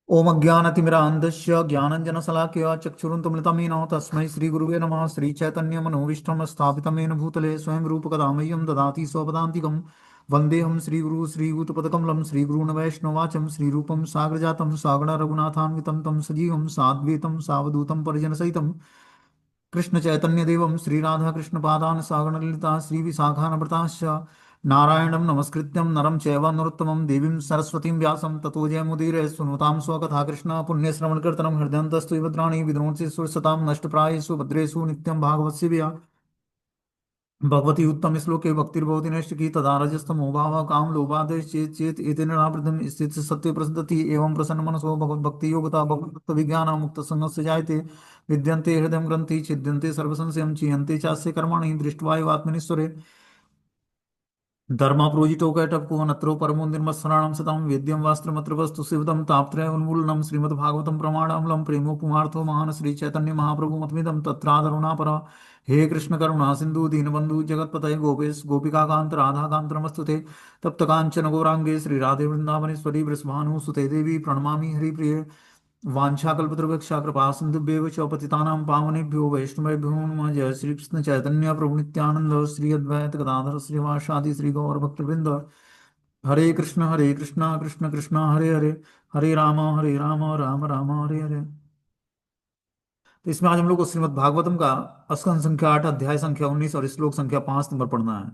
ओम अज्ञानतिमिरान्धस्य ज्ञानञ्जनशलाकया चक्षुरुन्मिलितमेन तस्मै श्रीगुरुवे नमः। श्रीचैतन्यमनोभीष्टं स्थापितं येन भूतले स्वयं रूपकदा मह्यं ददाति स्वपदान्तिकं। वन्देऽहं श्रीगुरु श्रीयुतपदकमलं श्रीगुरून् वैष्णवाचं श्रीरूपं साग्रजातं सागणरघुनाथान्वितं तं सजीवं साद्वैतं सावधूतं परिजनसहितं कृष्णचैतन्यदेवं श्रीराधाकृष्णपादान् सागणललिता श्रीविशाखान्विताश्च नारायणं नमस्कृत्यं नरं चैव नरोत्तमं देवीं सरस्वतीं व्यासं ततो जयमुदीरये सुनुतां स्वकथा कृष्ण पुण्यश्रवणकीर्तनं हृदयन्तस्तु भद्राणि विद्रोंसि सुरसतां नष्टप्रायेषु भद्रेषु नित्यं भागवत्सेवया भगवती उत्तम श्लोके भक्तिर्भवति नैष्टिकी तदा रजस्तमो भावः काम लोभादेश चेत चेत एतेन नावृतं स्थित सत्य प्रसिद्धति एवं प्रसन्न मनसो भगवद्भक्ति योगता भगवत विज्ञान मुक्त संगस्य जायते विद्यन्ते हृदय ग्रंथि छिद्यन्ते सर्वसंशयं चीयन्ते चास्य कर्माणि दृष्ट्वा एव आत्मनिश्वरे धर्मा प्रोजिटोकैटप्को नत्रो परमो निर्मत्सराणां सतां वेद्यं वास्त्रमत्र वस्तु शिवदं तापत्रय उन्मूलनं श्रीमद्भागवतं प्रमाणामलं प्रेमोपमार्थो महान् श्री चैतन्य महाप्रभु मतमिदं तत्रादरुणा पर हे कृष्ण करुणा सिंधु दीनबंधु जगतपतये गोपेश गोपिका कांत राधा कांत नमस्तुते तप्त कांचन गौरांगे श्री राधे वृंदावनेश्वरी वृषभानुसुते देवी प्रणमामि हरिप्रिये वाञ्छाकल्पतरुभ्यश्च कृपा सिन्धुभ्येव च पतितानां पावनेभ्यो वैष्णवेभ्यो नमः। जय श्री कृष्ण चैतन्य प्रभु नित्यानंद श्री अद्वैत गदाधर श्रीवासादि श्री गौर भक्तवृंद। हरे कृष्णा कृष्ण कृष्ण हरे हरे हरे राम राम राम हरे हरे। तो इसमें आज हम लोग को श्रीमद् भागवतम का स्कंद संख्या 8 अध्याय संख्या 19 और श्लोक संख्या 5 नंबर पढ़ना है।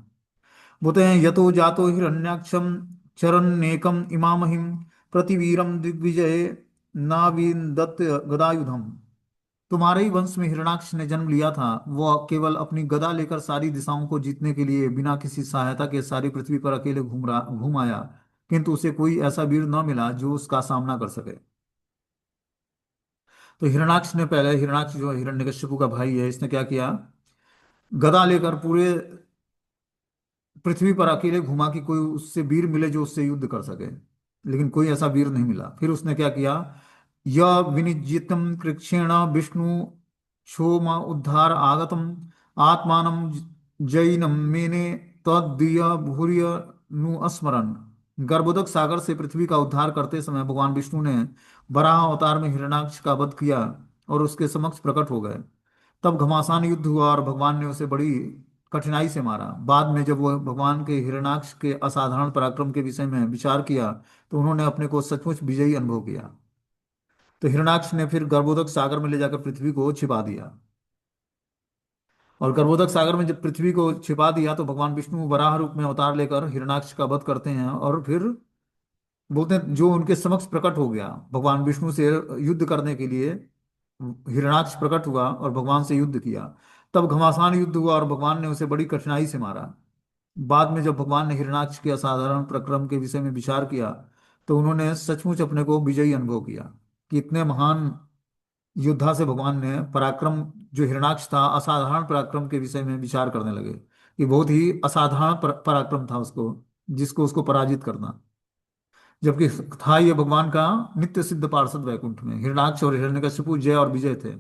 बोलते हैं यतो जातो हिरण्याक्षम चरन्नेकम इमामहिम प्रतिवीरम दिग्विजय नाविंदत गदायुधम। तुम्हारे ही वंश में हिरणाक्ष ने जन्म लिया था। वो केवल अपनी गदा लेकर सारी दिशाओं को जीतने के लिए बिना किसी सहायता के सारी पृथ्वी पर अकेले घूम आया, किंतु उसे कोई ऐसा वीर न मिला जो उसका सामना कर सके। तो हिरणाक्ष ने पहले, हिरणाक्ष जो हिरण्यकश्यपु का भाई है, इसने क्या किया, गदा लेकर पूरे पृथ्वी पर अकेले घुमा कि कोई उससे वीर मिले जो उससे युद्ध कर सके, लेकिन कोई ऐसा वीर नहीं मिला। फिर उसने क्या किया, यह विनिजितम कृक्षेण विष्णु क्षोम उद्धार आगतम आत्मानं जैनम मेने तद्दीय भूर्य नु अस्मरन। गर्भोदक सागर से पृथ्वी का उद्धार करते समय भगवान विष्णु ने वराह अवतार में हिरण्याक्ष का वध किया और उसके समक्ष प्रकट हो गए। तब घमासान युद्ध हुआ और भगवान ने उसे बड़ी कठिनाई से मारा। बाद में जब वह भगवान के हिरण्याक्ष के असाधारण पराक्रम के विषय में विचार किया तो उन्होंने अपने को सचमुच विजयी अनुभव किया। तो हिरण्याक्ष ने फिर गर्भोदक सागर में ले जाकर पृथ्वी को छिपा दिया। और गर्भोदक सागर में जब पृथ्वी को छिपा दिया तो भगवान विष्णु वराह रूप में अवतार लेकर हिरण्याक्ष का वध करते हैं और फिर बोलते हैं जो उनके समक्ष प्रकट हो गया भगवान विष्णु से युद्ध करने के लिए, हिरणाक्ष प्रकट हुआ और भगवान से युद्ध किया। तब घमासान युद्ध हुआ और भगवान ने उसे बड़ी कठिनाई से मारा। बाद में जब भगवान ने हिरणाक्ष के असाधारण पराक्रम के विषय में विचार किया तो उन्होंने सचमुच अपने को विजयी अनुभव किया कि इतने महान योद्धा से भगवान ने पराक्रम, जो हिरणाक्ष था, असाधारण पराक्रम के विषय में विचार करने लगे कि बहुत ही असाधारण पराक्रम था उसको, जिसको उसको पराजित करना। जबकि था ये भगवान का नित्य सिद्ध पार्षद वैकुंठ में। हिरणाक्ष और हिरण्यकशिपु जय और विजय थे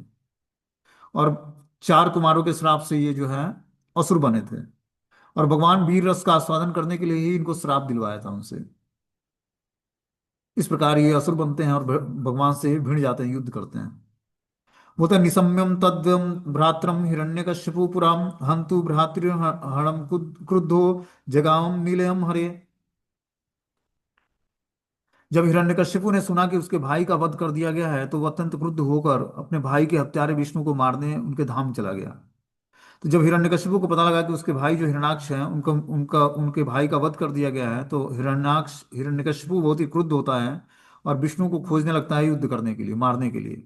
और 4 कुमारों के श्राप से ये जो है असुर बने थे। और भगवान वीर रस का आस्वादन करने के लिए ही इनको श्राप दिलवाया था उनसे। इस प्रकार ये असुर बनते हैं और भगवान से भिड़ जाते हैं, युद्ध करते हैं। वो तो निसम्यम तद्वम भ्रात्रम हिरण्यकश्यपु पुराम हंतु भ्रातृहणम क्रुद्धो जगाम नीलयम हरे। जब हिरण्यकश्यपु ने सुना कि उसके भाई का वध कर दिया गया है तो वह अत्यंत क्रुद्ध होकर अपने भाई के हत्यारे विष्णु को मारने उनके धाम चला गया। तो जब हिरण्यकशिपु को पता लगा कि उसके भाई जो हिरण्याक्ष हैं उनका उनका उनके भाई का वध कर दिया गया है तो हिरण्यकशिपु बहुत ही क्रुद्ध होता है और विष्णु को खोजने लगता है युद्ध करने के लिए, मारने के लिए।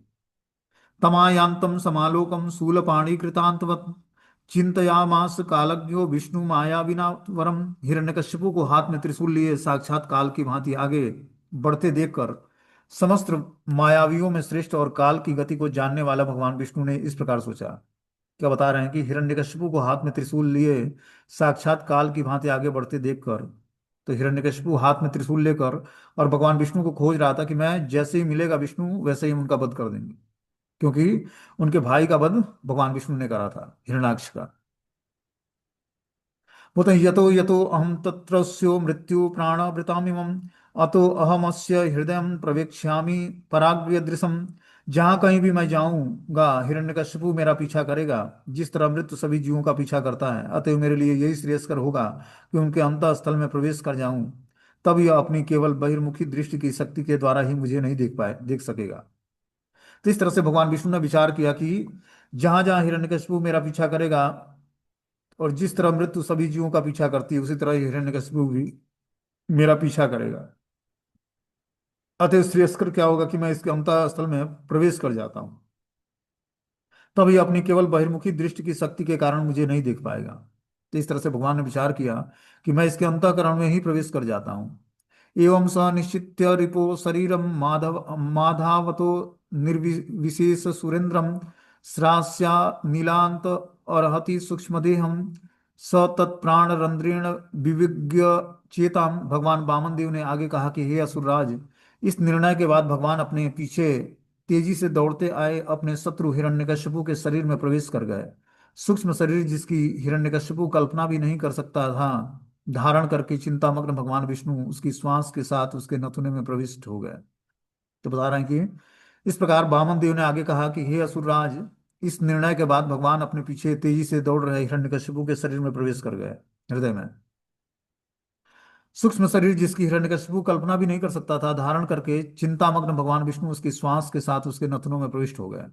तमायांतम समालोकम शूलपाणि कृतांतवत चिंतयामास कालज्ञो विष्णु माया विना वरम। हिरण्यकशिपु को हाथ में त्रिशूल लिए साक्षात काल की भांति आगे बढ़ते देखकर समस्त मायावियों में श्रेष्ठ और काल की गति को जानने वाला भगवान विष्णु ने इस प्रकार सोचा। क्या बता रहे हैं कि हिरण्यकशिपु को हाथ में त्रिशूल लिए साक्षात काल की भांति आगे बढ़ते देखकर, तो हिरण्यकशिपु हाथ में त्रिशूल लेकर और भगवान विष्णु को खोज रहा था कि मैं जैसे ही मिलेगा विष्णु वैसे ही उनका वध कर देंगे, क्योंकि उनके भाई का वध भगवान विष्णु ने करा था, हिरण्याक्ष का। बोलते हैं यतो यतो अहम तत्रस्यो मृत्यु प्राणभृतामिमं अतो अहमस्य हृदय प्रवेक्ष्यामि पराग्रदृशम। जहां कहीं भी मैं जाऊंगा हिरण्यकशिपु मेरा पीछा करेगा, जिस तरह मृत्यु सभी जीवों का पीछा करता है। अतएव मेरे लिए यही श्रेयस्कर होगा कि उनके अंतःस्थल में प्रवेश कर जाऊं। तब यह अपनी केवल बहिर्मुखी दृष्टि की शक्ति के द्वारा ही मुझे नहीं देख सकेगा। तो इस तरह से भगवान विष्णु ने विचार किया कि जहां जहां हिरण्यकशिपु मेरा पीछा करेगा, और जिस तरह मृत्यु सभी जीवों का पीछा करती है, उसी तरह हिरण्यकशिपु भी मेरा पीछा करेगा। अतः श्रेयस्कर क्या होगा कि मैं इसके अमता स्थल में प्रवेश कर जाता हूँ। तब ये अपनी केवल बहिर्मुखी दृष्टि की शक्ति के कारण मुझे नहीं देख पाएगा। तो इस तरह से भगवान ने विचार किया कि मैं इसके अंतःकरण में ही प्रवेश कर जाता हूँ। एवं स निश्चित्य रिपो शरीरम माधावतो निर्विशेष सुरेंद्रम श्रास्या नीलांत अर्हति सूक्ष्मदेहम स तत्प्राण रंध्रेण विविज्ञ चेताम। भगवान वामन देव ने आगे कहा कि हे असुरराज, इस निर्णय के बाद भगवान अपने पीछे तेजी से दौड़ते आए अपने शत्रु हिरण्यकशिपु के शरीर में प्रवेश कर गए। सूक्ष्म शरीर जिसकी हिरण्यकशिपु कल्पना भी नहीं कर सकता था, धारण करके चिंतामग्न भगवान विष्णु उसकी श्वास के साथ उसके नथुने में प्रविष्ट हो गए। तो बता रहे हैं कि इस प्रकार वामन देव ने आगे कहा कि हे असुरराज, इस निर्णय के बाद भगवान अपने पीछे तेजी से दौड़ रहे हिरण्यकशिपु के शरीर में प्रवेश कर गए, हृदय में। सूक्ष्म शरीर जिसकी हिरण्यकशिपु कल्पना भी नहीं कर सकता था, धारण करके चिंतामग्न भगवान विष्णु उसकी श्वास के साथ उसके नथुनों में प्रविष्ट हो गए।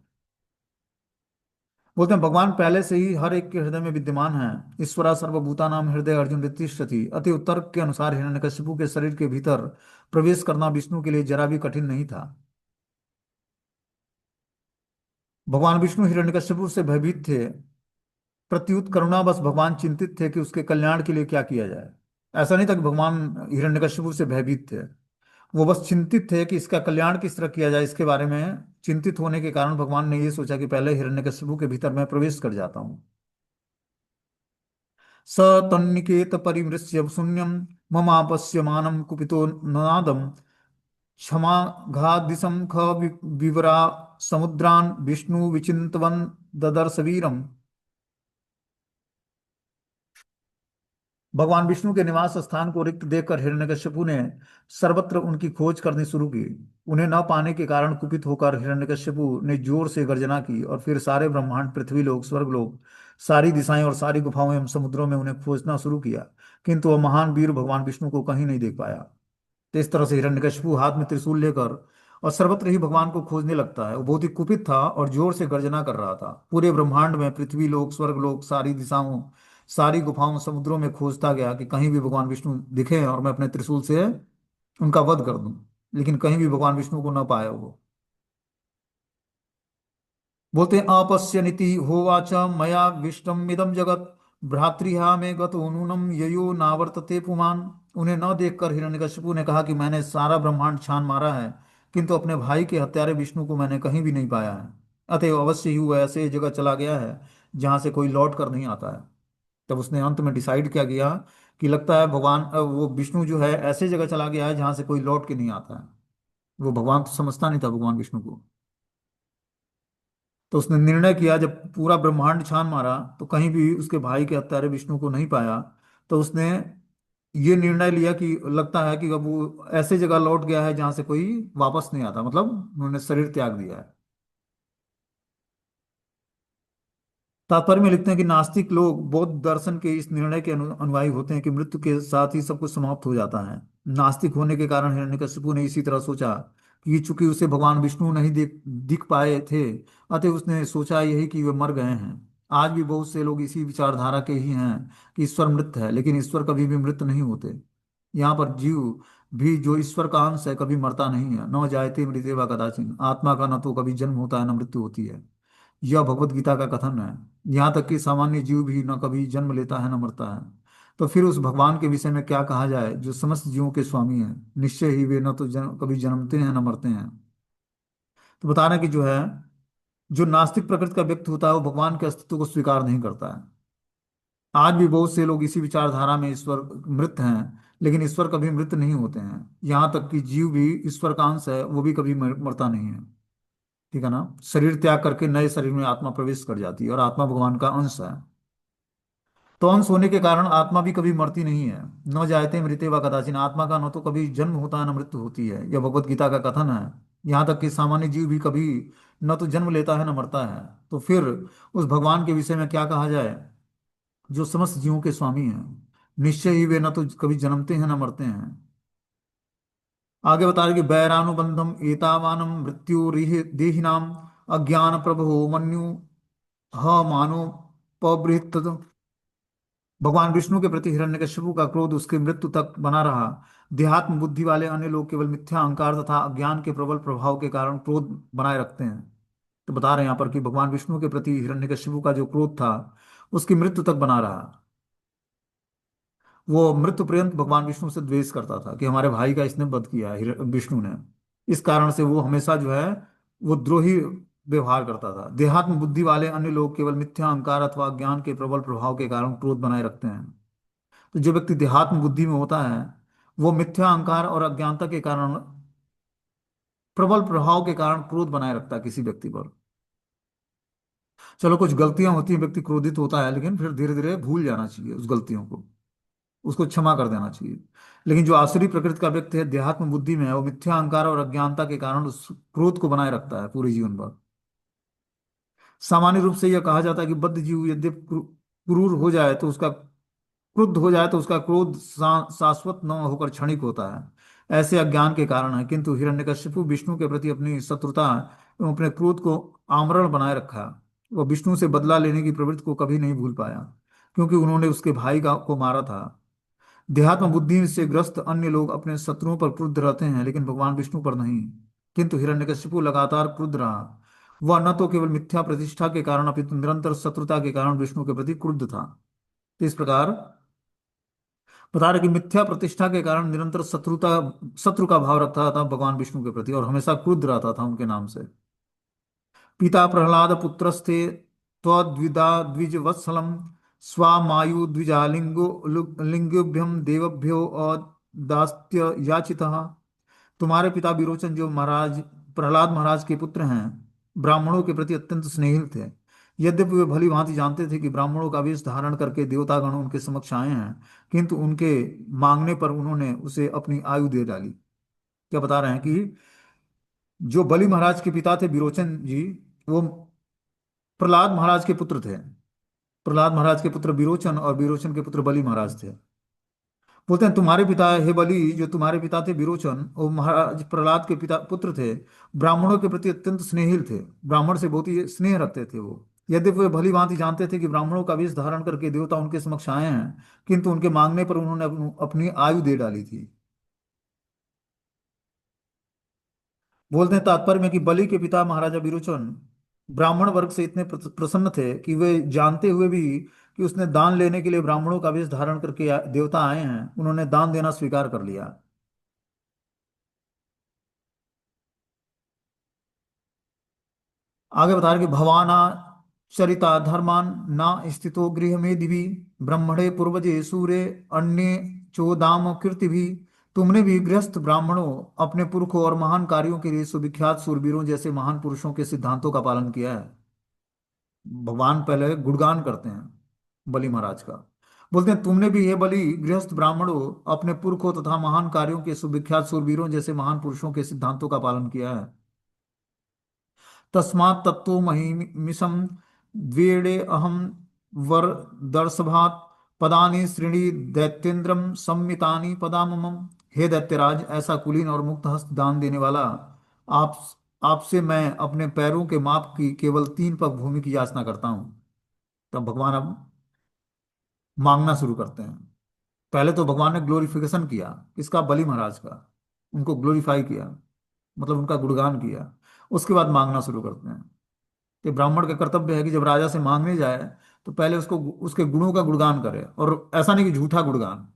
बोलते हैं भगवान पहले से ही हर एक के हृदय में विद्यमान है। ईश्वरा सर्वभूता नाम हृदय अर्जुन तिष्ठति। अति तर्क के अनुसार हिरण्यकशिपु के शरीर के भीतर प्रवेश करना विष्णु के लिए जरा भी कठिन नहीं था। भगवान विष्णु हिरण्यकशिपु से भयभीत थे, प्रत्युत करुणावश भगवान चिंतित थे कि उसके कल्याण के लिए क्या किया जाए। ऐसा नहीं था कि भगवान हिरण्यकशिपु से भयभीत थे, वो बस चिंतित थे कि इसका कल्याण किस तरह किया जाए। इसके बारे में चिंतित होने के कारण भगवान ने ये सोचा कि पहले हिरण्यकशिपु के भीतर मैं प्रवेश कर जाता हूँ। स तन्निकेत परिमृश्य शून्यम ममापश्यमानं कुपितो ननादम क्षमाघादिशं ख विवरा समुद्रान् विष्णु विचिन्तवन् ददर्श वीरम्। भगवान विष्णु के निवास स्थान को रिक्त देखकर हिरण्यकशिपु ने सर्वत्र उनकी खोज करनी शुरू की। उन्हें न पाने के कारण कुपित होकर हिरण्यकशिपु ने जोर से गर्जना की, और फिर सारे ब्रह्मांड, पृथ्वी लोक, स्वर्ग लोक, सारी दिशाएं और सारी गुफाओं एवं समुद्रों में उन्हें खोजना शुरू किया, किंतु वह महान वीर भगवान विष्णु को कहीं नहीं देख पाया। तो इस तरह से हिरण्यकशिपु हाथ में त्रिशूल लेकर और सर्वत्र ही भगवान को खोजने लगता है। वो बहुत ही कुपित था और जोर से गर्जना कर रहा था। पूरे ब्रह्मांड में, पृथ्वी लोक, स्वर्ग लोक, सारी दिशाओं, सारी गुफाओं, समुद्रों में खोजता गया कि कहीं भी भगवान विष्णु दिखे और मैं अपने त्रिशूल से उनका वध कर दूं, लेकिन कहीं भी भगवान विष्णु को न पाया वो। बोलते हैं अपश्यनिति होवाच मया विष्टम इदम जगत भ्रातृहा में गतो नूनम ययो नावर्तते पुमान। उन्हें न देखकर हिरण्यकशिपु ने कहा कि मैंने सारा ब्रह्मांड छान मारा है, किंतु अपने भाई के हत्यारे विष्णु को मैंने कहीं भी नहीं पाया है। अतएव अवश्य ही वह ऐसे जगह चला गया है जहां से कोई लौट कर नहीं आता है। तब उसने अंत में डिसाइड क्या किया कि लगता है भगवान वो विष्णु जो है ऐसे जगह चला गया है जहां से कोई लौट के नहीं आता है। वो भगवान तो समझता नहीं था भगवान विष्णु को। तो उसने निर्णय किया, जब पूरा ब्रह्मांड छान मारा तो कहीं भी उसके भाई के हत्यारे विष्णु को नहीं पाया, तो उसने ये निर्णय लिया कि लगता है कि अब वो ऐसे जगह लौट गया है जहां से कोई वापस नहीं आता, मतलब उन्होंने शरीर त्याग दिया है। तात्पर्य में लिखते हैं कि नास्तिक लोग बौद्ध दर्शन के इस निर्णय के अनुयायी होते हैं कि मृत्यु के साथ ही सब कुछ समाप्त हो जाता है। नास्तिक होने के कारण हिरण्यकशिपु ने इसी तरह सोचा कि चूंकि उसे भगवान विष्णु नहीं दिख पाए थे, अतः उसने सोचा यही कि वे मर गए हैं। आज भी बहुत से लोग इसी विचारधारा के ही हैं कि ईश्वर मृत है, लेकिन ईश्वर कभी भी मृत नहीं होते। यहाँ पर जीव भी जो ईश्वर का अंश है कभी मरता नहीं है। न जायते मृत्यु कदाचिन। आत्मा का न तो कभी जन्म होता है न मृत्यु होती है। यह भगवत गीता का कथन है। यहाँ तक कि सामान्य जीव भी न कभी जन्म लेता है न मरता है। तो फिर उस भगवान के विषय में क्या कहा जाए जो समस्त जीवों के स्वामी हैं। निश्चय ही वे न तो कभी जन्मते हैं न मरते हैं। तो बता रहे हैं कि जो है, जो नास्तिक प्रकृति का व्यक्ति होता है वो भगवान के अस्तित्व को स्वीकार नहीं करता है। आज भी बहुत से लोग इसी विचारधारा में ईश्वर मृत हैं, लेकिन ईश्वर कभी मृत नहीं होते हैं। यहाँ तक कि जीव भी ईश्वर का अंश है, वो भी कभी मरता नहीं है। ठीक है ना। शरीर त्याग करके नए शरीर में आत्मा प्रवेश कर जाती है और आत्मा भगवान का अंश है। तौन सोने के कारण आत्मा भी कभी मरती नहीं है। न जायते मृते वा कदाचिन, आत्मा का न तो कभी जन्म होता है न मृत्यु होती है, यह भगवत गीता का कथन है। यहाँ तक कि सामान्य जीव भी कभी न तो जन्म लेता है न मरता है। तो फिर उस भगवान के विषय में क्या कहा जाए जो समस्त जीवों के स्वामी हैं। निश्चय ही वे न तो कभी जन्मते हैं न मरते हैं। आगे बता रहे कि वैरानुबंधम एतावानम मृत्यु देहिनाम अज्ञान प्रभो मन्यु ह मानो पबृहत। भगवान विष्णु के प्रति हिरण्यकशिपु का क्रोध उसकी मृत्यु तक बना रहा। देहात्म बुद्धि वाले अन्य लोग केवल मिथ्या अहंकार तथा अज्ञान के प्रबल प्रभाव के कारण क्रोध बनाए रखते हैं। तो बता रहे हैं यहाँ पर कि भगवान विष्णु के प्रति हिरण्यकशिपु का जो क्रोध था उसकी मृत्यु तक बना रहा। वो मृत्यु पर्यंत भगवान विष्णु से द्वेष करता था कि हमारे भाई का इसने वध किया है, विष्णु ने। इस कारण से वो हमेशा जो है वो द्रोही व्यवहार करता था। देहात्म बुद्धि वाले अन्य लोग केवल मिथ्या अहंकार अथवा ज्ञान के प्रबल प्रभाव के कारण क्रोध बनाए रखते हैं। तो जो व्यक्ति देहात्म बुद्धि में होता है वो मिथ्या अहंकार और अज्ञानता के कारण, प्रबल प्रभाव के कारण क्रोध बनाए रखता है किसी व्यक्ति पर। चलो कुछ गलतियां होती हैं, व्यक्ति क्रोधित होता है, लेकिन फिर धीरे धीरे भूल जाना चाहिए उस गलतियों को, उसको क्षमा कर देना चाहिए। लेकिन जो आसुरी प्रकृति का व्यक्ति है, देहात्म बुद्धि में है, वो मिथ्या अहंकार और अज्ञानता के कारण उस क्रोध को बनाए रखता है पूरे जीवन भर। सामान्य रूप से यह कहा जाता है कि बद्ध जीव यद्यपि क्रूर हो जाए तो उसका क्रुद्ध हो जाए तो उसका क्रोध शाश्वत न होकर क्षणिक होता है। ऐसे अज्ञान के कारण है। किंतु हिरण्यकशिपु विष्णु के प्रति अपनी शत्रुता एवं अपने क्रोध को आमरण बनाए रखा। वह विष्णु से बदला लेने की प्रवृत्ति को कभी नहीं भूल पाया, क्योंकि उन्होंने उसके भाई का को मारा था। देहात्म बुद्धि से ग्रस्त अन्य लोग अपने शत्रुओं पर क्रुद्ध रहते हैं, लेकिन भगवान विष्णु पर नहीं। किंतु हिरण्यकशिपु लगातार क्रुद्ध रहा। वह न तो केवल मिथ्या प्रतिष्ठा के कारण अपितु निरंतर शत्रुता के कारण विष्णु के प्रति क्रुद्ध था। तो इस प्रकार बता रहे कि मिथ्या प्रतिष्ठा के कारण निरंतर शत्रु का भाव रखता था भगवान विष्णु के प्रति, और हमेशा क्रुद्ध रहता था उनके नाम से। पिता प्रहलाद पुत्रस्ते त्वद्विदा द्विजवत्सलम स्वामायु द्विजालिंगो लिंगोभ्यम देवभ्यो दास्त्य याचितः। तुम्हारे पिता विरोचन जो महाराज प्रहलाद महाराज के पुत्र हैं, ब्राह्मणों के प्रति अत्यंत स्नेहिल थे। यद्यपि वे भली भांति जानते थे कि ब्राह्मणों का वेश धारण करके देवतागण उनके समक्ष आए हैं, किंतु उनके मांगने पर उन्होंने उसे अपनी आयु दे डाली। क्या बता रहे हैं कि जो बलि महाराज के पिता थे विरोचन जी, वो प्रहलाद महाराज के पुत्र थे। प्रहलाद महाराज के पुत्र विरोचन और विरोचन के पुत्र बलि महाराज थे। बोलते हैं तुम्हारे पिता हे बलि, जो तुम्हारे पिता थे विरोचन, वो महाराज प्रहलाद के पिता पुत्र थे, ब्राह्मणों के प्रति अत्यंत स्नेहिल थे। ब्राह्मण से बहुत ही स्नेह रखते थे वो। यद्यपि वे भली भांति जानते थे कि ब्राह्मणों का वेश धारण करके देवता उनके समक्ष आए हैं, किंतु उनके मांगने पर उन्होंने अपनी आयु दे डाली थी। बोलते हैं तात्पर्य में कि बलि के पिता महाराजा विरोचन ब्राह्मण वर्ग से इतने प्रसन्न थे कि वे जानते हुए भी कि उसने दान लेने के लिए ब्राह्मणों का वेश धारण करके देवता आए हैं, उन्होंने दान देना स्वीकार कर लिया। आगे बता रहे कि भवाना चरिता धर्मान ना स्थितो गृह में दिवी ब्रह्मणे पूर्वजे सूर्य अन्य चोदाम कीर्ति भी। तुमने भी गृहस्थ ब्राह्मणों अपने पुरखों और महान कार्यों के लिए सुविख्यात सूरवीरों जैसे महान पुरुषों के सिद्धांतों का पालन किया है। भगवान पहले गुणगान करते हैं बलि महाराज का। बोलते हैं तुमने भी ये बलि गृहस्थ ब्राह्मणों अपने पुरखों तथा महान कार्यों के सुविख्यात सूरवीरों जैसे महान पुरुषों के सिद्धांतों का पालन किया है। तस्मात् तत्तो महिमिषं द्वेड़े अहम वर दर्शभात पदानि श्रेणी दैत्येन्द्रम संमितानि पदा मम। हे दैत्यराज, ऐसा कुलीन और मुक्त हस्त दान देने वाला आप आपसे मैं अपने पैरों के माप की केवल 3 पग भूमि की याचना करता हूँ। तब भगवान अब मांगना शुरू करते हैं। पहले तो भगवान ने ग्लोरिफिकेशन किया इसका, बलि महाराज का, उनको ग्लोरीफाई किया, मतलब उनका गुणगान किया। उसके बाद मांगना शुरू करते हैं। कि ब्राह्मण का कर्तव्य है कि जब राजा से मांगने जाए तो पहले उसको उसके गुणों का गुणगान करे, और ऐसा नहीं कि झूठा गुणगान,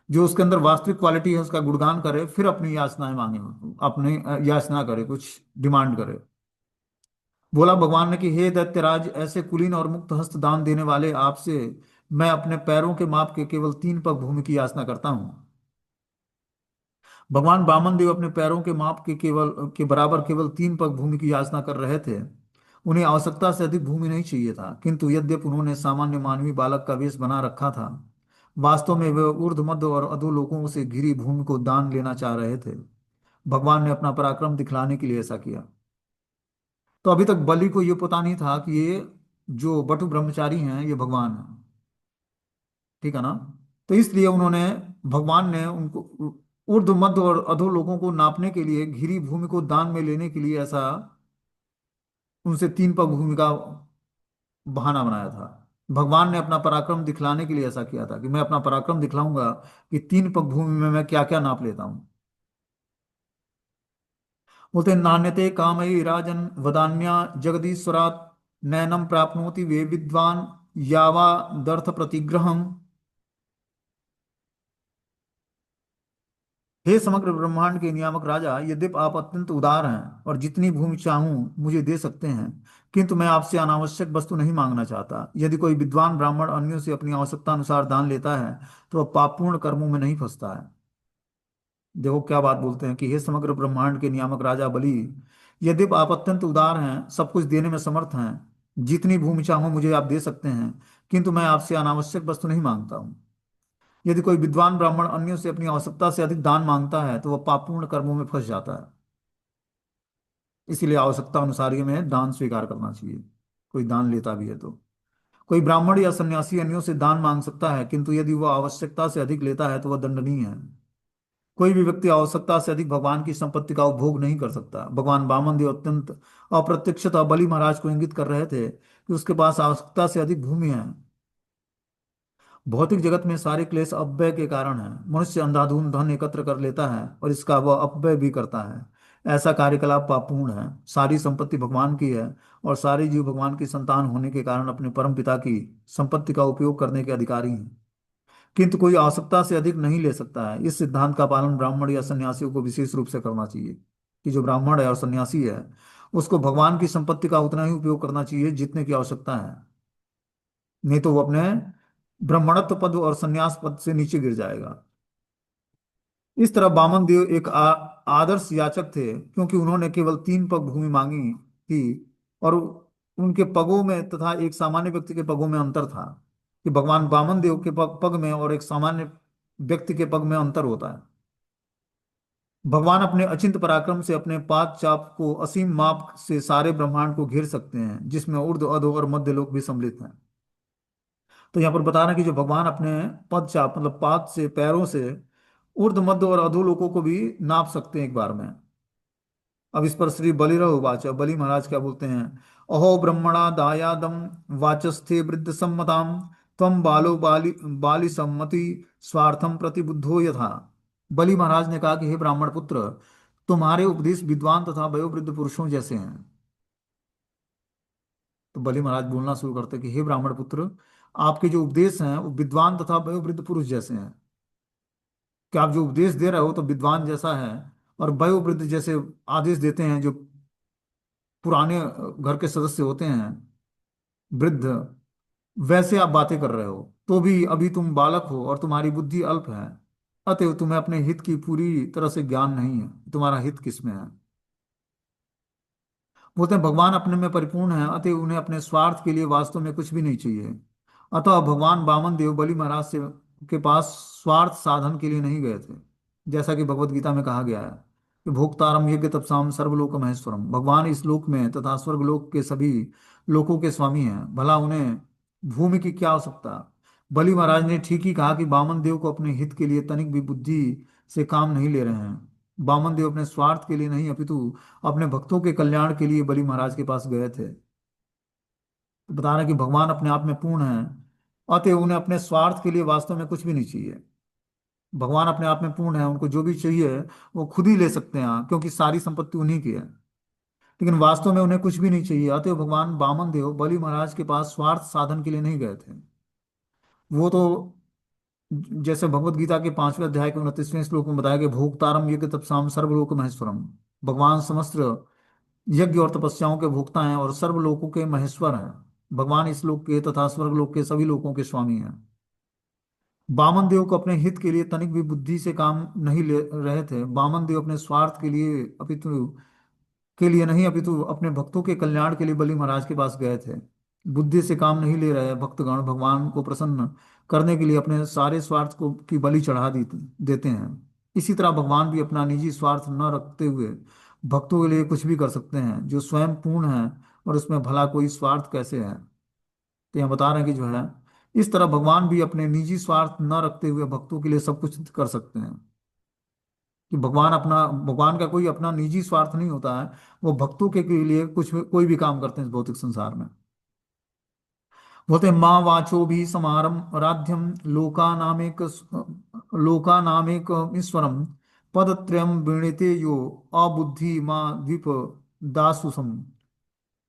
जो उसके अंदर वास्तविक क्वालिटी है उसका गुणगान करे, फिर अपनी याचनाएं मांगे, अपनी याचना करे, कुछ डिमांड करे। बोला भगवान ने कि हे दैत्यराज, ऐसे कुलीन और मुक्त हस्त दान देने वाले आपसे मैं अपने पैरों के माप के केवल 3 पग भूमि की याचना करता हूँ। भगवान वामन देव अपने पैरों के माप के बराबर केवल 3 पग भूमि की याचना कर रहे थे। उन्हें आवश्यकता से अधिक भूमि नहीं चाहिए था, किंतु यद्यपि उन्होंने सामान्य मानवीय बालक का वेश बना रखा था, वास्तव में वे ऊर्ध्व मध्य और अधोलोकों से घिरी भूमि को दान लेना चाह रहे थे। भगवान ने अपना पराक्रम दिखलाने के लिए ऐसा किया। तो अभी तक बलि को ये पता नहीं था कि ये जो बटु ब्रह्मचारी हैं ये भगवान हैं। ठीक है ना। तो इसलिए उन्होंने, भगवान ने उनको ऊर्ध्व मध्य और अधोलोकों को नापने के लिए घिरी भूमि को दान में लेने के लिए ऐसा उनसे 3 पग भूमि का बहाना बनाया था। भगवान ने अपना पराक्रम दिखलाने के लिए ऐसा किया था कि मैं अपना पराक्रम दिखलाऊंगा कि 3 पग भूमि में मैं क्या क्या नाप लेता हूं। बोलते हैं, नान्यते कामये राजन वदान्या जगदीश्वरात् नैनम प्राप्नोति वे विद्वान यावा दर्थ प्रतिग्रहम। हे समग्र ब्रह्मांड के नियामक राजा, यद्यपि आप अत्यंत उदार हैं और जितनी भूमि चाहूं मुझे दे सकते हैं, किंतु मैं आपसे अनावश्यक वस्तु नहीं मांगना चाहता। यदि कोई विद्वान ब्राह्मण अन्यों से अपनी आवश्यकता अनुसार दान लेता है तो वह पापपूर्ण कर्मों में नहीं फंसता है। देखो क्या बात बोलते हैं कि हे समग्र ब्रह्मांड के नियामक राजा बलि, यद्यपि आप अत्यंत उदार हैं, सब कुछ देने में समर्थ हैं, जितनी भूमि चाहो मुझे आप दे सकते हैं, किंतु मैं आपसे अनावश्यक वस्तु नहीं मांगता हूँ। यदि कोई विद्वान ब्राह्मण अन्यों से अपनी आवश्यकता से अधिक दान मांगता है तो वह पापपूर्ण कर्मों में फंस जाता है। इसीलिए आवश्यकता अनुसार ही हमें दान स्वीकार करना चाहिए, कोई दान लेता भी है तो। कोई ब्राह्मण या सन्यासी अन्यों से दान मांग सकता है, किंतु यदि वह आवश्यकता से अधिक लेता है तो वह दंडनीय है। कोई भी व्यक्ति आवश्यकता से अधिक भगवान की संपत्ति का उपभोग नहीं कर सकता। भगवान वामनदेव अत्यंत अप्रत्यक्षतः बलि महाराज को इंगित कर रहे थे कि उसके पास आवश्यकता से अधिक भूमि है। भौतिक जगत में सारे क्लेश अपव्यय के कारण है। मनुष्य अंधाधुंध धन एकत्र कर लेता है और इसका वह अपव्यय भी करता है। ऐसा कार्यकलाप पापपूर्ण है। सारी संपत्ति भगवान की है और सारे जीव भगवान की संतान होने के कारण अपने परम पिता की संपत्ति का उपयोग करने के अधिकारी हैं। किंतु कोई आवश्यकता से अधिक नहीं ले सकता है। इस सिद्धांत का पालन ब्राह्मण या सन्यासियों को विशेष रूप से करना चाहिए कि जो ब्राह्मण है और सन्यासी है उसको भगवान की संपत्ति का उतना ही उपयोग करना चाहिए जितने की आवश्यकता है, नहीं तो वो अपने ब्राह्मणत्व पद और सन्यास पद से नीचे गिर जाएगा। इस तरह वामन देव एक आदर्श याचक थे, क्योंकि उन्होंने केवल 3 पग भूमि मांगी थी और उनके पगों में तथा एक सामान्य व्यक्ति के पगों में अंतर था। कि भगवान वामन देव के पग में और एक सामान्य व्यक्ति के पग में अंतर होता है। भगवान अपने अचिंत पराक्रम से अपने पाद चाप को असीम माप से सारे ब्रह्मांड को घेर सकते हैं, जिसमें ऊर्ध्व अधो और मध्य लोक भी सम्मिलित हैं। तो यहाँ पर बता रहे हैं कि जो भगवान अपने पद चाप मतलब पाद से पैरों से ऊर्ध्व मध्य और अधोलोकों को भी नाप सकते हैं एक बार में। अब इस पर श्री बलिरः उवाच, बलि महाराज क्या बोलते हैं। अहो ब्रह्मणा दायादम वाचस्थे वृद्ध सम्मताम तम बालो बाली सम्मति स्वार्थम प्रतिबुद्धो यथा। बलि महाराज ने कहा कि हे ब्राह्मण पुत्र, तुम्हारे उपदेश विद्वान तथा वयोवृद्ध पुरुषों जैसे हैं। तो बलि महाराज बोलना शुरू करते कि हे ब्राह्मण पुत्र, आपके जो उपदेश हैं वो विद्वान तथा वयोवृद्ध पुरुष जैसे हैं। कि आप जो उपदेश दे रहे हो तो विद्वान जैसा है, और वयोवृद्ध जैसे आदेश देते हैं जो पुराने घर के सदस्य होते हैं, वृद्ध, वैसे आप बातें कर रहे हो। तो भी अभी तुम बालक हो और तुम्हारी बुद्धि अल्प है, अतएव तुम्हें अपने हित की पूरी तरह से ज्ञान नहीं है। तुम्हारा हित किसमें है। बोलते हैं भगवान अपने में परिपूर्ण है, अतः उन्हें अपने स्वार्थ के लिए वास्तव में कुछ भी नहीं चाहिए। अतः भगवान वामन देव बलि महाराज से के पास स्वार्थ साधन के लिए नहीं गए थे। जैसा कि भगवत गीता में कहा गया है कि भोक्तारम यज्ञ तपसाम सर्वलोक महेश्वरम। भगवान इस लोक में तथा स्वर्गलोक के सभी लोकों के स्वामी हैं, भला उन्हें भूमि की क्या आवश्यकता। बलि महाराज ने ठीक ही कहा कि वामन देव को अपने हित के लिए तनिक भी बुद्धि से काम नहीं ले रहे हैं। वामन देव अपने स्वार्थ के लिए नहीं अपितु अपने भक्तों के कल्याण के लिए बलि महाराज के पास गए थे। तो बता रहे हैं कि भगवान अपने आप में पूर्ण है, अतः उन्हें अपने स्वार्थ के लिए वास्तव में कुछ भी नहीं चाहिए। भगवान अपने आप में पूर्ण है, उनको जो भी चाहिए वो खुद ही ले सकते हैं, क्योंकि सारी संपत्ति उन्हीं की है। लेकिन वास्तव में उन्हें कुछ भी नहीं चाहिए, अतः भगवान वामन देव बलि महाराज के पास स्वार्थ साधन के लिए नहीं गए थे। वो तो जैसे भगवत गीता के 5वें अध्याय के 29वें श्लोक में बताया गया, भोक्तारम यज्ञ तपसाम सर्वलोक महेश्वरम। भगवान समस्त यज्ञ और तपस्याओं के भोक्ता हैं और सर्व लोकों के महेश्वर हैं। भगवान इस लोक के तथा स्वर्ग लोक के सभी लोकों के स्वामी हैं। वामन देव को अपने हित के लिए तनिक भी बुद्धि से काम नहीं ले रहे थे। वामन देव अपने स्वार्थ के लिए अपितु के लिए नहीं अपितु अपने भक्तों के कल्याण के लिए बलि महाराज के पास गए थे। बुद्धि से काम नहीं ले रहे भक्तगण भगवान को प्रसन्न करने के लिए अपने सारे स्वार्थ को की बलि चढ़ा देते हैं। इसी तरह भगवान भी अपना निजी स्वार्थ न रखते हुए भक्तों के लिए कुछ भी कर सकते हैं जो स्वयं पूर्ण है, और उसमें भला कोई स्वार्थ कैसे है। तो यहाँ बता रहे हैं कि जो है इस तरह भगवान भी अपने निजी स्वार्थ न रखते हुए भक्तों के लिए सब कुछ कर सकते हैं। कि भगवान का कोई अपना निजी स्वार्थ नहीं होता है। वो भक्तों के लिए कोई भी काम करते हैं इस भौतिक संसार में। बोलते हैं माँ वाचो भी समारम राध्यम लोका नामेक ईश्वरम पदत्रयम वृणीते यो अबुद्धि माँ द्वीप दासुसम।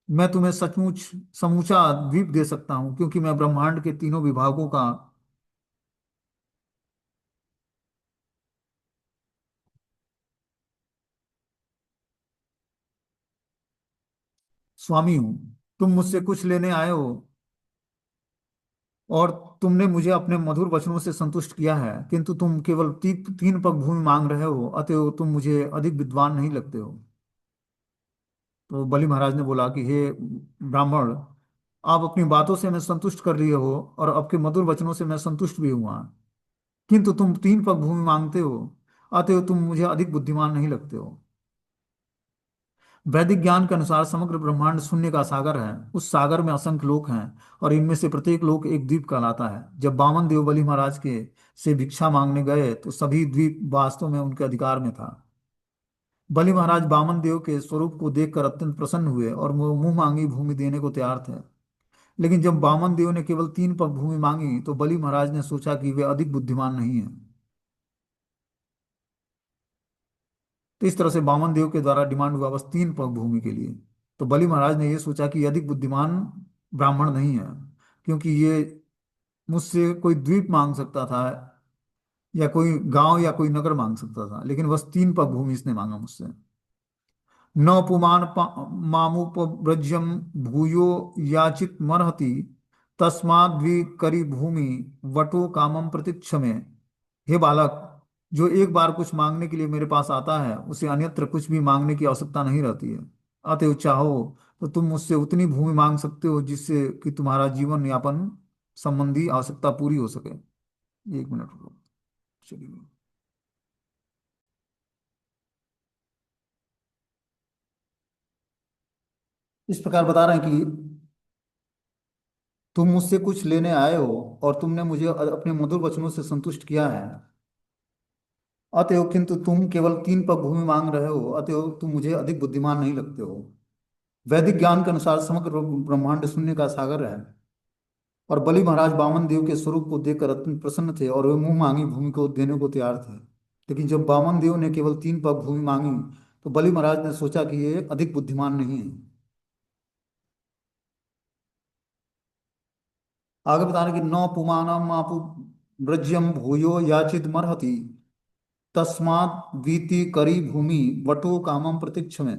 मैं तुम्हें सचमुच समूचा द्वीप दे सकता हूँ क्योंकि मैं ब्रह्मांड के तीनों विभागों का स्वामी हूँ। तुम मुझसे कुछ लेने आए हो और तुमने मुझे अपने मधुर वचनों से संतुष्ट किया है, किंतु तुम केवल 3 पग भूमि मांग रहे हो, अतएव तुम मुझे अधिक विद्वान नहीं लगते हो। तो बलि महाराज ने बोला कि हे ब्राह्मण, आप अपनी बातों से मैं संतुष्ट कर लिए हो और आपके मधुर वचनों से मैं संतुष्ट भी हुआ, किंतु तुम 3 पग भूमि मांगते हो, अतएव तुम मुझे अधिक बुद्धिमान नहीं लगते हो। वैदिक ज्ञान के अनुसार समग्र ब्रह्मांड शून्य का सागर है। उस सागर में असंख्य लोक हैं और इनमें से प्रत्येक लोक एक द्वीप कहलाता है। जब बामन देव बलि महाराज के से भिक्षा मांगने गए तो सभी द्वीप वास्तव में उनके अधिकार में था। बलि महाराज बामन देव के स्वरूप को देखकर अत्यंत प्रसन्न हुए और वो मुंह मांगी भूमि देने को तैयार थे। लेकिन जब बामन देव ने केवल 3 पग भूमि मांगी तो बलि महाराज ने सोचा कि वे अधिक बुद्धिमान नहीं हैं। तो इस तरह से बामन देव के द्वारा डिमांड हुआ बस 3 पग भूमि के लिए। तो बलि महाराज ने यह सोचा कि ये अधिक बुद्धिमान ब्राह्मण नहीं है, क्योंकि ये मुझसे कोई द्वीप मांग सकता था या कोई गांव या कोई नगर मांग सकता था, लेकिन बस 3 पग भूमि इसने मांगा मुझसे। न पुमान मामुपव्रज्यम भूयो याचित मर्हति तस्माद्विकरी भूमि वटो कामम प्रतीक्ष में। हे बालक, जो एक बार कुछ मांगने के लिए मेरे पास आता है उसे अन्यत्र कुछ भी मांगने की आवश्यकता नहीं रहती है। अतएव चाहो तो तुम मुझसे उतनी भूमि मांग सकते हो जिससे कि तुम्हारा जीवन यापन संबंधी आवश्यकता पूरी हो सके। 1 मिनट रुको, चलिए। इस प्रकार बता रहे हैं कि तुम मुझसे कुछ लेने आए हो और तुमने मुझे अपने मधुर वचनों से संतुष्ट किया है, अतएव किंतु तुम केवल 3 पग भूमि मांग रहे हो, अतएव तुम मुझे अधिक बुद्धिमान नहीं लगते हो। वैदिक ज्ञान के अनुसार समग्र ब्रह्मांड शून्य का सागर है और बलि महाराज बामन देव के स्वरूप को देखकर अत्यंत प्रसन्न थे और वे मुंह मांगी भूमि को देने को तैयार थे। लेकिन जब बामन देव ने केवल 3 पग भूमि मांगी तो बलि महाराज ने सोचा कि ये अधिक बुद्धिमान नहीं है। आगे बता रहे कि नौ पुमानम आपु व्रज्यम भूयो याचित मर्हति तस्मात् वीति करी भूमि वटो कामम प्रतीक्ष में।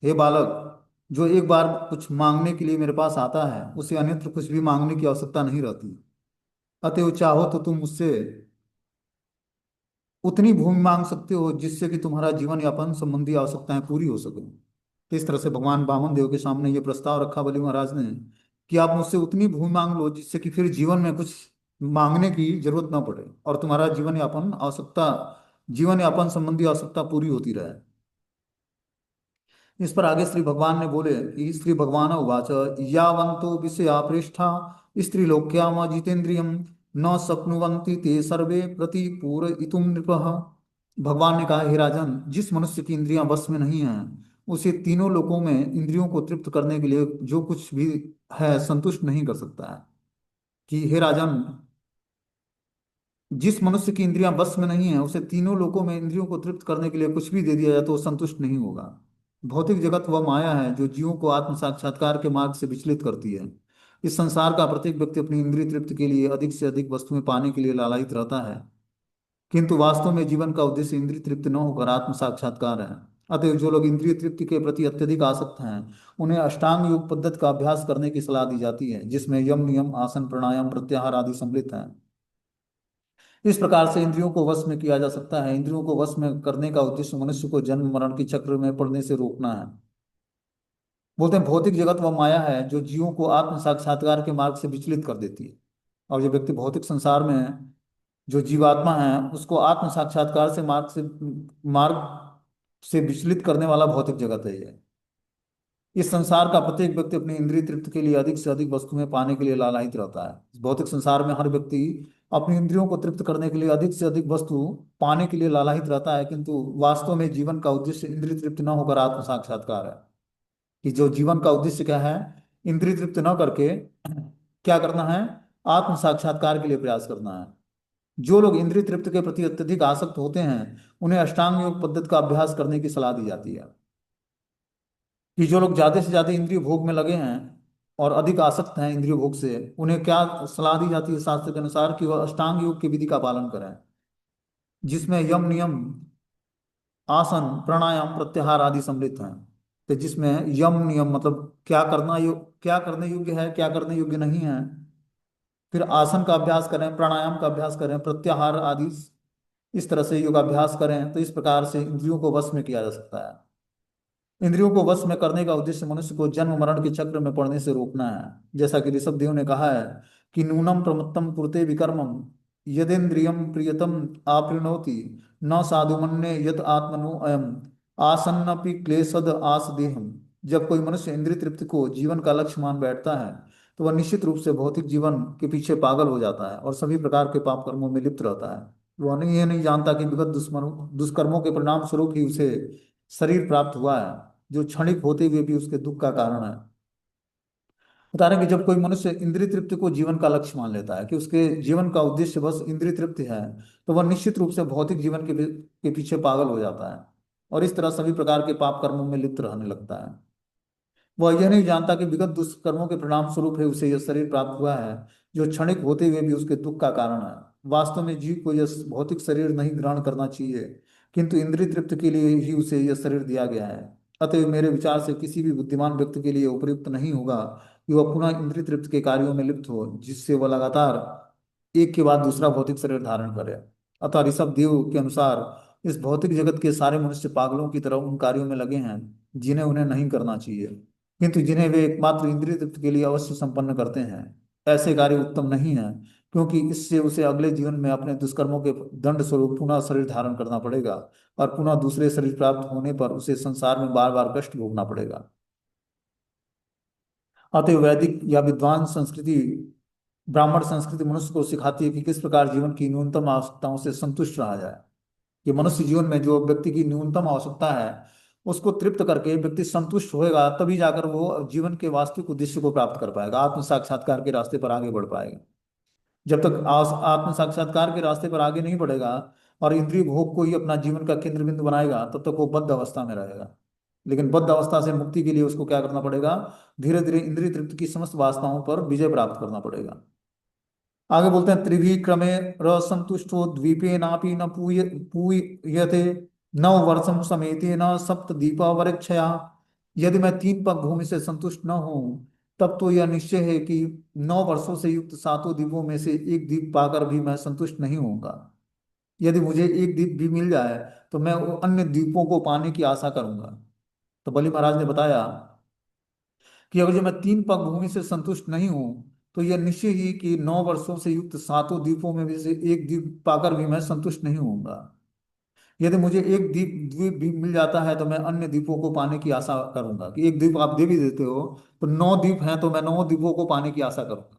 हे बालक, जो एक बार कुछ मांगने के लिए मेरे पास आता है उसे अन्यत्र कुछ भी मांगने की आवश्यकता नहीं रहती। अतएव चाहो तो तुम मुझसे उतनी भूमि मांग सकते हो जिससे कि तुम्हारा जीवन यापन संबंधी आवश्यकताएं पूरी हो सके। तो इस तरह से भगवान बामन देव के सामने ये प्रस्ताव रखा बलि महाराज ने कि आप मुझसे उतनी भूमि मांग लो जिससे कि फिर जीवन में कुछ मांगने की जरूरत ना पड़े और तुम्हारा जीवन यापन संबंधी आवश्यकता पूरी होती रहे। इस पर आगे श्री भगवान ने बोले कि श्री भगवान उवाच यावन्तो विषया पृष्ठा स्त्रीलोक्याम जितेन्द्रियम न शक्नुवन्ति ते सर्वे प्रतिपूरयितुं नृपः। भगवान ने कहा, हे राजन, जिस मनुष्य की इंद्रियां वश में नहीं है उसे तीनों लोकों में इंद्रियों को तृप्त करने के लिए जो कुछ भी है संतुष्ट नहीं कर सकता है। कि हे राजन, जिस मनुष्य की इंद्रियां बस में नहीं है उसे तीनों लोकों में इंद्रियों को तृप्त करने के लिए कुछ भी दे दिया जाए तो वो संतुष्ट नहीं होगा। भौतिक जगत वह माया है जो जीवों को आत्म साक्षात्कार के मार्ग से विचलित करती है। इस संसार का प्रत्येक व्यक्ति अपनी इंद्रिय तृप्ति के लिए अधिक से अधिक वस्तुएं पाने के लिए लालायित रहता है, किंतु वास्तव में जीवन का उद्देश्य इंद्रिय तृप्ति न होकर आत्म साक्षात्कार है। अतएव जो लोग इंद्रिय तृप्ति के प्रति अत्यधिक आसक्त हैं उन्हें अष्टांग योग पद्धति का अभ्यास करने की सलाह दी जाती है, जिसमें यम नियम आसन प्राणायाम प्रत्याहार आदि सम्मिलित हैं। इस प्रकार से इंद्रियों को वश में किया जा सकता है। इंद्रियों को वश में करने का उद्देश्य मनुष्य को जन्म मरण के चक्र में पड़ने से रोकना है। बोलते हैं भौतिक जगत वह माया है जो जीवों को आत्म साक्षात्कार के मार्ग से विचलित कर देती है। और जो व्यक्ति भौतिक संसार में है, जो जीवात्मा है, उसको आत्म साक्षात्कार से मार्ग से विचलित करने वाला भौतिक जगत है ये। इस संसार का प्रत्येक व्यक्ति अपनी इंद्रिय तृप्ति के लिए अधिक से अधिक वस्तुएं पाने के लिए लालायित रहता है। इस भौतिक संसार में हर व्यक्ति अपनी इंद्रियों को तृप्त करने के लिए अधिक से अधिक वस्तु पाने के लिए लालायित रहता है, किंतु वास्तव में जीवन का उद्देश्य इंद्रिय तृप्ति न होकर आत्म साक्षात्कार है। कि जो जीवन का उद्देश्य क्या है, इंद्रिय तृप्त न करके क्या करना है, आत्म साक्षात्कार के लिए प्रयास करना है। जो लोग इंद्रिय तृप्ति के प्रति अत्यधिक आसक्त होते हैं उन्हें अष्टांग योग पद्धति का अभ्यास करने की सलाह दी जाती है। कि जो लोग ज्यादा से ज्यादा इंद्रिय भोग में लगे हैं और अधिक आसक्त हैं इंद्रिय भोग से, उन्हें क्या सलाह दी जाती है शास्त्र के अनुसार, कि वह अष्टांग योग की विधि का पालन करें, जिसमें यम नियम, आसन, प्राणायाम, प्रत्याहार आदि सम्मिलित हैं। तो जिसमें यम नियम मतलब क्या करने योग्य है, क्या करने योग्य नहीं है, फिर आसन का अभ्यास करें, प्राणायाम का अभ्यास करें, प्रत्याहार आदि इस तरह से योगाभ्यास करें, तो इस प्रकार से इंद्रियों को वश में किया जा सकता है। इंद्रियों को वश में करने का उद्देश्य मनुष्य को जन्म मरण के चक्र में पड़ने से रोकना है। जैसा कि ऋषभ देव ने कहा है कि नूनम प्रमत्तम कुरुते विकर्मम यदेन्द्रियम प्रियतम आपृणोति न साधुमन्ये यत आत्मनो अयम आसन्नपि क्लेशद आस देहम। जब कोई मनुष्य इंद्रिय तृप्ति को जीवन का लक्ष्य मान बैठता है तो वह निश्चित रूप से भौतिक जीवन के पीछे पागल हो जाता है और सभी प्रकार के पाप कर्मों में लिप्त रहता है। वह नहीं ये नहीं जानता कि विगत दुष्कर्मों के परिणाम स्वरूप ही उसे शरीर प्राप्त हुआ है, जो क्षणिक होते हुए भी उसके दुख का कारण है। बता रहे हैं कि जब कोई मनुष्य इंद्रिय तृप्ति को जीवन का लक्ष्य मान लेता है, कि उसके जीवन का उद्देश्य बस इंद्रिय तृप्ति है, तो वह निश्चित रूप से भौतिक जीवन के पीछे पागल हो जाता है और इस तरह सभी प्रकार के पाप कर्मों में लिप्त रहने लगता है। वह यह नहीं जानता कि विगत दुष्कर्मों के परिणाम स्वरूप है उसे यह शरीर प्राप्त हुआ है, जो क्षणिक होते हुए भी उसके दुख का कारण है। वास्तव में जीव को यह भौतिक शरीर नहीं ग्रहण करना चाहिए, किंतु इंद्रिय तृप्ति के लिए ही उसे यह शरीर दिया गया है। अतएव मेरे विचार से किसी भी बुद्धिमान व्यक्ति के लिए उपयुक्त नहीं होगा कि वह पुनः इंद्रिय तृप्ति के कार्यों में लिप्त हो, जिससे वह लगातार एक के बाद दूसरा भौतिक शरीर धारण करे। अतः ऋषभ देव के अनुसार इस भौतिक जगत के सारे मनुष्य पागलों की तरह उन कार्यों में लगे हैं जिन्हें उन्हें नहीं करना चाहिए, किंतु जिन्हें वे एकमात्र इंद्रिय तृप्ति के लिए अवश्य संपन्न करते हैं। ऐसे कार्य उत्तम नहीं है, क्योंकि इससे उसे अगले जीवन में अपने दुष्कर्मों के दंड स्वरूप पुनः शरीर धारण करना पड़ेगा और पुनः दूसरे शरीर प्राप्त होने पर उसे संसार में बार बार कष्ट भोगना पड़ेगा। अतः वैदिक या विद्वान संस्कृति, ब्राह्मण संस्कृति मनुष्य को सिखाती है कि किस प्रकार जीवन की न्यूनतम आवश्यकताओं से संतुष्ट रहा जाए। कि मनुष्य जीवन में जो व्यक्ति की न्यूनतम आवश्यकता है उसको तृप्त करके व्यक्ति संतुष्ट होएगा, तभी जाकर वो जीवन के वास्तविक उद्देश्य को प्राप्त कर पाएगा, आत्म साक्षात्कार के रास्ते पर आगे बढ़ पाएगा। जब तक आत्म साक्षात्कार के रास्ते पर आगे नहीं बढ़ेगा और इंद्रिय भोग को ही अपना जीवन का केंद्र बिंदु बनाएगा, तब तक वो बद्ध अवस्था में रहेगा। लेकिन बद्ध अवस्था से मुक्ति के लिए उसको क्या करना पड़ेगा, धीरे धीरे इंद्रिय तृप्ति की समस्त वासनाओं पर विजय प्राप्त करना पड़ेगा। आगे बोलते हैं त्रिभी क्रमे रसंतुष्टो द्वीपे नापि न पूयते नव वर्षम समेते न सप्त दीपा वरिक्षया। यदि मैं 3 पग भूमि से संतुष्ट न हूं, तब तो यह निश्चय है कि 9 वर्षों से युक्त 7 दीपों में से एक दीप पाकर भी मैं संतुष्ट नहीं होऊंगा। यदि मुझे एक दीप भी मिल जाए तो मैं वो अन्य दीपों को पाने की आशा करूंगा। तो बलि महाराज ने बताया कि अगर जो मैं 3 पग भूमि से संतुष्ट नहीं हूं, तो यह निश्चय ही कि 9 वर्षों से युक्त 7 द्वीपों में भी से एक द्वीप पाकर भी मैं संतुष्ट नहीं होऊंगा। यदि मुझे एक द्वीप भी मिल जाता है तो मैं अन्य द्वीपों को पाने की आशा करूंगा। कि एक द्वीप आप दे भी देते हो तो 9 द्वीप हैं, तो मैं 9 द्वीपों को पाने की आशा करूंगा।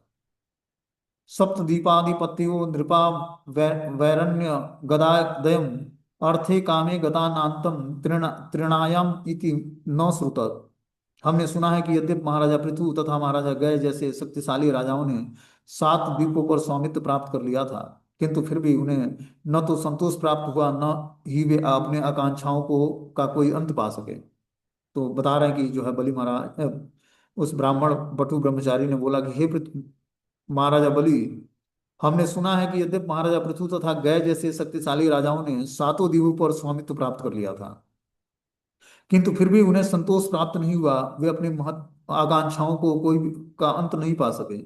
सप्तदीपाधिपत्यो नृपा वैरण्य गदादयम् अर्थे कामे गदानान्तं तृणायाम इति न श्रुत। हमने सुना है कि यद्यपि महाराजा पृथु तथा महाराजा गय जैसे शक्तिशाली राजाओं ने 7 द्वीपों पर स्वामित्व प्राप्त कर लिया था, किंतु फिर भी उन्हें न तो संतोष प्राप्त हुआ, न ही वे अपने आकांक्षाओं को का कोई अंत पा सके। तो बता रहे हैं कि जो है बलि महाराज उस ब्राह्मण बटु ब्रह्मचारी ने बोला कि हे महाराजा बलि, हमने सुना है कि यद्यपि महाराजा पृथु तथा गय जैसे शक्तिशाली राजाओं ने 7 द्वीपों पर स्वामित्व प्राप्त कर लिया था, किंतु फिर भी उन्हें संतोष प्राप्त नहीं हुआ। वे अपनी महत आकांक्षाओं को कोई का अंत नहीं पा सके।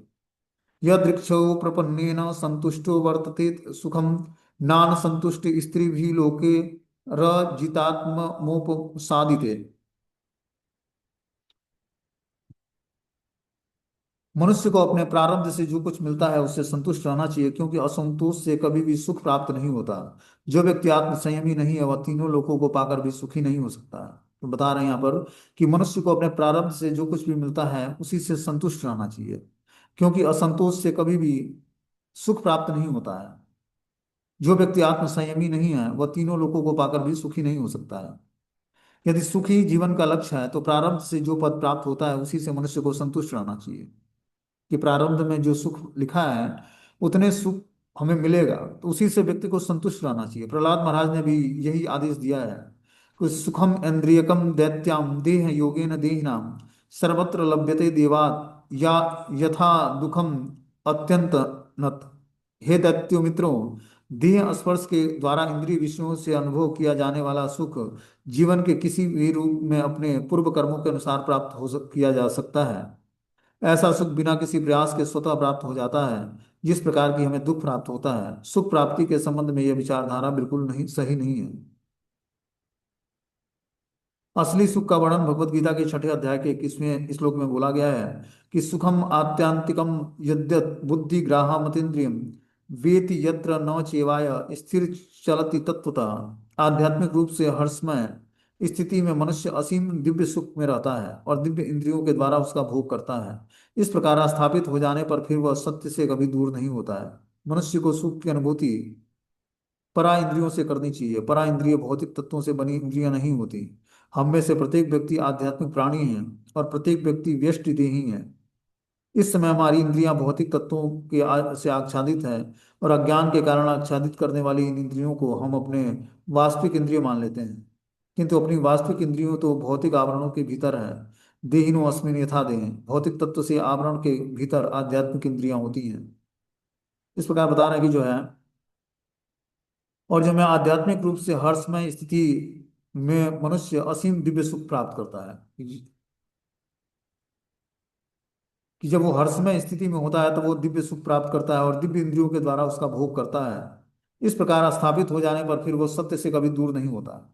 यदृक्षो प्रपन्नेन संतुष्टो वर्तते सुखम नान संतुष्ट स्त्री भी लोके रजितात्मोपसादिते। मनुष्य को अपने प्रारब्ध से जो कुछ मिलता है उससे संतुष्ट रहना चाहिए, क्योंकि असंतोष से कभी भी सुख प्राप्त नहीं होता। जो व्यक्ति आत्म संयमी नहीं है वह तीनों लोकों को पाकर भी सुखी नहीं हो सकता। तो बता रहे हैं यहाँ पर कि मनुष्य को अपने प्रारब्ध से जो कुछ भी मिलता है उसी से संतुष्ट रहना चाहिए, क्योंकि असंतोष से कभी भी सुख प्राप्त नहीं होता है। जो व्यक्ति आत्म संयमी नहीं है वह तीनों लोकों को पाकर भी सुखी नहीं हो सकता है। यदि सुखी जीवन का लक्ष्य है तो प्रारब्ध से जो पद प्राप्त होता है उसी से मनुष्य को संतुष्ट रहना चाहिए, कि प्रारब्ध में जो सुख लिखा है उतने सुख हमें मिलेगा, तो उसी से व्यक्ति को संतुष्ट रहना चाहिए। प्रहलाद महाराज ने भी यही आदेश दिया है कि सुखम इंद्रियकम दैत्याम देह योगेन देहिनाम सर्वत्र लभ्यते देवात् या यथा दुखम अत्यंत नत। हे दैत्यो मित्रों, देह स्पर्श के द्वारा इंद्रिय विषयों से अनुभव किया जाने वाला सुख जीवन के किसी भी रूप में अपने पूर्व कर्मों के अनुसार प्राप्त किया जा सकता है। ऐसा सुख बिना किसी प्रयास के स्वतः प्राप्त हो जाता है। जिस प्रकार की हमें दुख प्राप्त होता है, सुख प्राप्ति के संबंध में यह विचारधारा बिल्कुल नहीं सही नहीं है। असली सुख का वर्णन भगवत गीता के 6 अध्याय के 21वें श्लोक में बोला गया है कि सुखम आत्यांतिकम यद्यत बुद्धि ग्राहमतीन्द्रियम वेति यत्र न चेवाय स्थिर चलति तत्वतः। आध्यात्मिक रूप से हर्षमय स्थिति में मनुष्य असीम दिव्य सुख में रहता है और दिव्य इंद्रियों के द्वारा उसका भोग करता है। इस प्रकार स्थापित हो जाने पर फिर वह सत्य से कभी दूर नहीं होता है। मनुष्य को सुख की अनुभूति परा इंद्रियों से करनी चाहिए। परा इंद्रिय भौतिक तत्वों से बनी इंद्रियां नहीं होती। हम में से प्रत्येक व्यक्ति आध्यात्मिक प्राणी है और प्रत्येक व्यक्ति व्यष्टि देही है। इस समय हमारी इंद्रियां भौतिक तत्वों के से आच्छादित है, और अज्ञान के कारण आच्छादित करने वाली इन इंद्रियों को हम अपने वास्तविक इंद्रिय मान लेते हैं। किंतु अपनी वास्तविक इंद्रियों तो भौतिक आवरणों के भीतर है। देहिनो अस्मिन यथा देह, भौतिक तत्व से आवरण के भीतर आध्यात्मिक इंद्रियां होती हैं। इस प्रकार बता रहे हैं कि जो है, और जो मैं आध्यात्मिक रूप से हर्षमय स्थिति में मनुष्य असीम दिव्य सुख प्राप्त करता है, कि जब वो हर्षमय स्थिति में होता है तो वो दिव्य सुख प्राप्त करता है और दिव्य इंद्रियों के द्वारा उसका भोग करता है। इस प्रकार स्थापित हो जाने पर फिर वो सत्य से कभी दूर नहीं होता।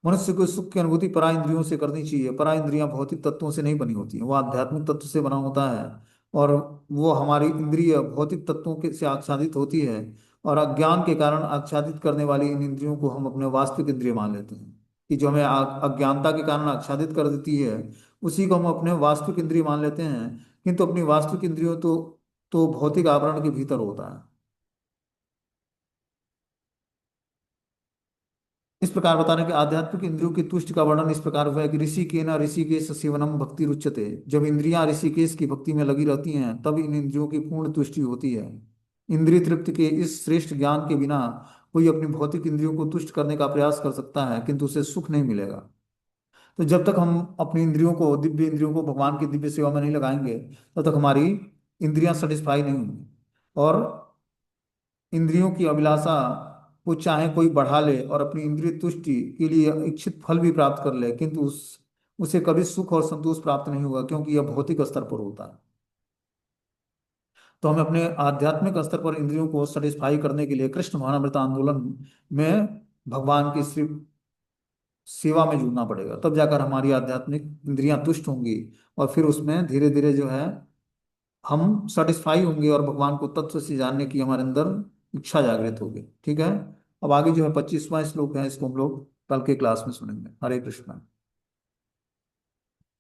मनुष्य को सुख की अनुभूति परा इंद्रियों से करनी चाहिए। परा इंद्रियां भौतिक तत्वों से नहीं बनी होती हैं, वो आध्यात्मिक तत्व से बना होता है। और वो हमारी इंद्रिय भौतिक तत्वों के से आच्छादित होती है, और अज्ञान के कारण आच्छादित करने वाली इन इंद्रियों को हम अपने वास्तविक इंद्रिय मान लेते हैं, कि जो हमें अज्ञानता के कारण आच्छादित कर देती है उसी को हम अपने वास्तविक इंद्रिय मान लेते हैं। किंतु अपनी वास्तविक इंद्रियों तो भौतिक आवरण के भीतर होता है। इस प्रकार बता रहे हैं कि आध्यात्मिक इंद्रियों की तुष्टि का वर्णन इस प्रकार हुआ है कि ऋषि के न ऋषिकेश सेवनम भक्ति रुच्यते। जब इंद्रियां ऋषिकेश की भक्ति में लगी रहती हैं तब इन इंद्रियों की पूर्ण तुष्टि होती है। इंद्रिय तृप्ति के इस श्रेष्ठ ज्ञान के बिना कोई अपनी भौतिक इंद्रियों को तुष्ट करने का प्रयास कर सकता है, किंतु उसे सुख नहीं मिलेगा। तो जब तक हम अपनी इंद्रियों को, दिव्य इंद्रियों को भगवान की दिव्य सेवा में नहीं लगाएंगे, तब तक हमारी इंद्रियां सेटिस्फाई नहीं होंगी। और इंद्रियों की अभिलाषा को चाहे कोई बढ़ा ले और अपनी इंद्रिय तुष्टि के लिए इच्छित फल भी प्राप्त कर ले, किंतु उसे कभी सुख और संतोष प्राप्त नहीं होगा, क्योंकि यह भौतिक स्तर पर होता है। तो हमें अपने आध्यात्मिक स्तर पर इंद्रियों को सेटिस्फाई करने के लिए कृष्ण भावनामृत आंदोलन में भगवान की श्री सेवा में जुड़ना पड़ेगा, तब जाकर हमारी आध्यात्मिक इंद्रियां तुष्ट होंगी। और फिर उसमें धीरे धीरे जो है हम सेटिस्फाई होंगे और भगवान को तत्व से जानने की हमारे अंदर इच्छा जागृत होगी। ठीक है। अब आगे जो है 25वां श्लोक है, इसको हम लोग कल के क्लास में सुनेंगे। हरे कृष्णा।